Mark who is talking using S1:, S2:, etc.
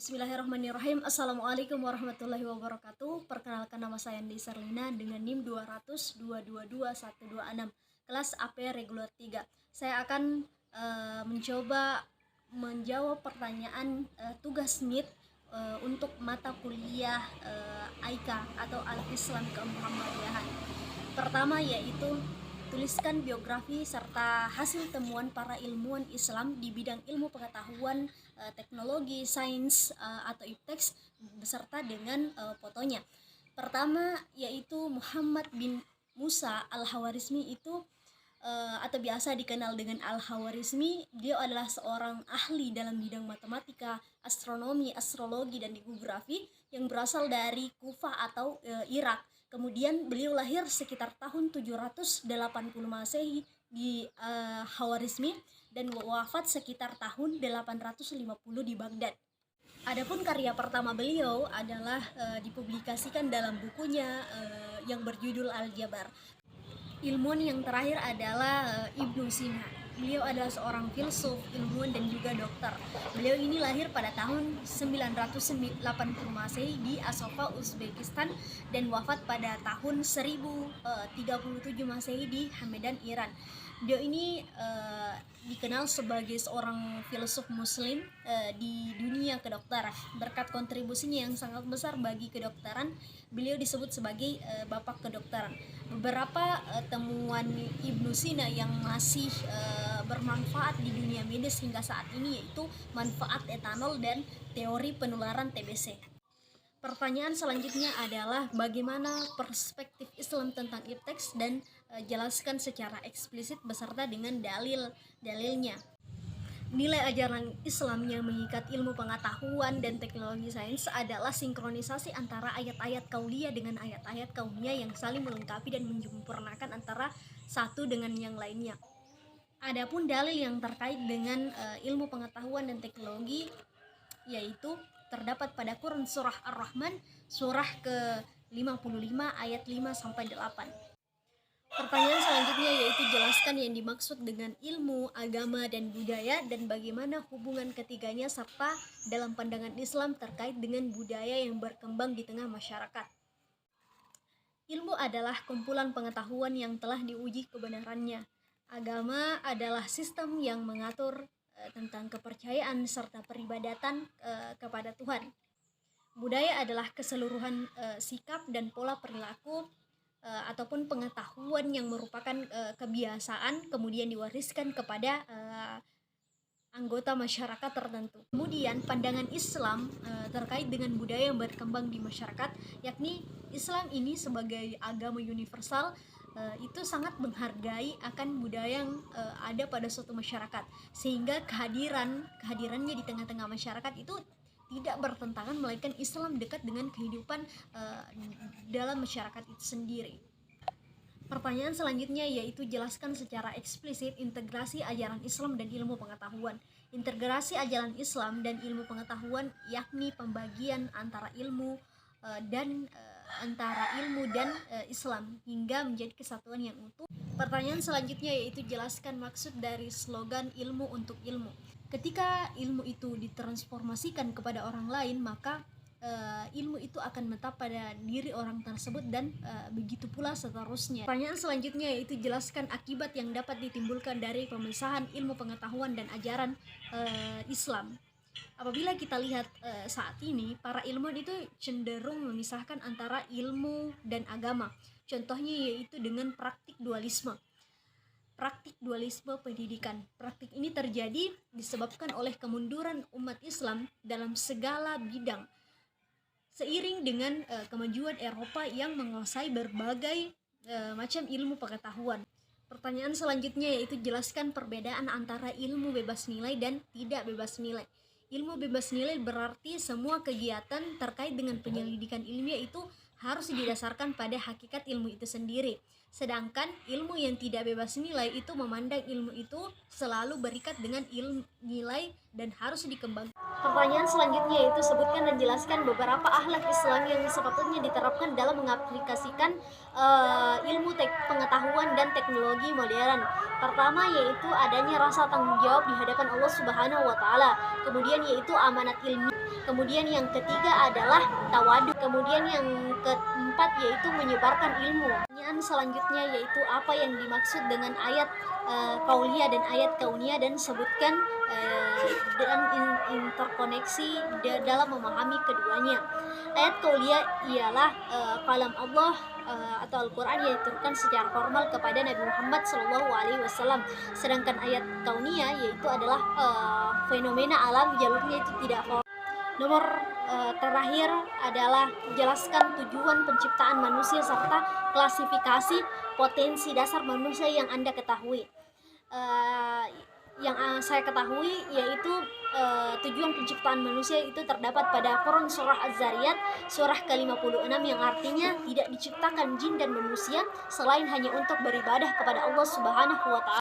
S1: Bismillahirrahmanirrahim. Assalamualaikum warahmatullahi wabarakatuh. Perkenalkan, nama saya Andi Sarlina dengan NIM 200222126, kelas AP Reguler 3. Saya akan mencoba menjawab pertanyaan tugas MIT untuk mata kuliah AIKA atau Al-Islam Kemuhammadiyahan. Pertama yaitu tuliskan biografi serta hasil temuan para ilmuwan Islam di bidang ilmu pengetahuan, teknologi, sains, atau ipteks beserta dengan fotonya. Pertama yaitu Muhammad bin Musa Al-Hawarizmi itu atau biasa dikenal dengan Al-Hawarizmi. Dia adalah seorang ahli dalam bidang matematika, astronomi, astrologi, dan geografi yang berasal dari Kufah atau Irak. Kemudian beliau lahir sekitar tahun 780 Masehi di Hawarizmi dan wafat sekitar tahun 850 di Baghdad. Adapun karya pertama beliau adalah dipublikasikan dalam bukunya yang berjudul Al-Jabar. Ilmuwan yang terakhir adalah Ibnu Sina. Beliau adalah seorang filsuf, ilmuwan, dan juga dokter. Beliau ini lahir pada tahun 980 Masehi di Asofa, Uzbekistan, dan wafat pada tahun 1037 Masehi di Hamedan, Iran. Beliau ini dikenal sebagai seorang filsuf muslim di dunia kedokteran. Berkat kontribusinya yang sangat besar bagi kedokteran, beliau disebut sebagai bapak kedokteran. Beberapa temuan Ibnu Sina yang masih bermanfaat di dunia medis hingga saat ini yaitu manfaat etanol dan teori penularan TBC. Pertanyaan selanjutnya adalah bagaimana perspektif Islam tentang ipteks, dan jelaskan secara eksplisit beserta dengan dalilnya. Nilai ajaran Islam yang mengikat ilmu pengetahuan dan teknologi sains adalah sinkronisasi antara ayat-ayat kauliyah dengan ayat-ayat kauniyah yang saling melengkapi dan menyempurnakan antara satu dengan yang lainnya. Adapun dalil yang terkait dengan ilmu pengetahuan dan teknologi yaitu terdapat pada Quran surah Ar-Rahman surah ke-55 ayat 5 sampai 8. Pertanyaan selanjutnya yaitu jelaskan yang dimaksud dengan ilmu, agama, dan budaya, dan bagaimana hubungan ketiganya serta dalam pandangan Islam terkait dengan budaya yang berkembang di tengah masyarakat. Ilmu adalah kumpulan pengetahuan yang telah diuji kebenarannya. Agama adalah sistem yang mengatur tentang kepercayaan serta peribadatan kepada Tuhan. Budaya adalah keseluruhan sikap dan pola perilaku ataupun pengetahuan yang merupakan kebiasaan kemudian diwariskan kepada anggota masyarakat tertentu. Kemudian pandangan Islam terkait dengan budaya yang berkembang di masyarakat, yakni Islam ini sebagai agama universal itu sangat menghargai akan budaya yang ada pada suatu masyarakat, sehingga kehadirannya di tengah-tengah masyarakat itu tidak bertentangan, melainkan Islam dekat dengan kehidupan dalam masyarakat itu sendiri. Pertanyaan selanjutnya yaitu jelaskan secara eksplisit integrasi ajaran Islam dan ilmu pengetahuan. Integrasi ajaran Islam dan ilmu pengetahuan yakni pembagian antara ilmu dan Islam hingga menjadi kesatuan yang utuh. Pertanyaan selanjutnya yaitu jelaskan maksud dari slogan ilmu untuk ilmu. Ketika ilmu itu ditransformasikan kepada orang lain, maka ilmu itu akan menetap pada diri orang tersebut, dan begitu pula seterusnya. Pertanyaan selanjutnya yaitu jelaskan akibat yang dapat ditimbulkan dari pemisahan ilmu pengetahuan dan ajaran Islam. Apabila kita lihat saat ini, para ilmuwan itu cenderung memisahkan antara ilmu dan agama. Contohnya yaitu dengan praktik dualisme. Praktik dualisme pendidikan. Praktik ini terjadi disebabkan oleh kemunduran umat Islam dalam segala bidang. Seiring dengan kemajuan Eropa yang menguasai berbagai macam ilmu pengetahuan. Pertanyaan selanjutnya yaitu jelaskan perbedaan antara ilmu bebas nilai dan tidak bebas nilai. Ilmu bebas nilai berarti semua kegiatan terkait dengan penyelidikan ilmiah itu harus didasarkan pada hakikat ilmu itu sendiri. Sedangkan ilmu yang tidak bebas nilai itu memandang ilmu itu selalu berikat dengan nilai dan harus dikembangkan. Pertanyaan selanjutnya yaitu sebutkan dan jelaskan beberapa akhlak Islam yang sepatutnya diterapkan dalam mengaplikasikan ilmu pengetahuan dan teknologi modern. Pertama yaitu adanya rasa tanggung jawab di hadapan Allah Subhanahu wa taala. Kemudian yaitu amanat ilmu. Kemudian yang ketiga adalah tawadu. Kemudian yang keempat yaitu menyebarkan ilmu. Pertanyaan selanjutnya yaitu apa yang dimaksud dengan ayat kauliyah dan ayat kauniyah, dan sebutkan dan interkoneksi dalam memahami keduanya. Ayat kauliyah ialah kalam Allah atau Al-Quran yang diturunkan secara formal kepada Nabi Muhammad SAW. Sedangkan ayat kauniyah yaitu adalah fenomena alam, jalurnya itu tidak formal. Nomor terakhir adalah jelaskan tujuan penciptaan manusia serta klasifikasi potensi dasar manusia yang Anda ketahui. Yang saya ketahui yaitu tujuan penciptaan manusia itu terdapat pada Quran surah Az-Zariyat surah ke-56 yang artinya tidak diciptakan jin dan manusia selain hanya untuk beribadah kepada Allah Subhanahu wa taala.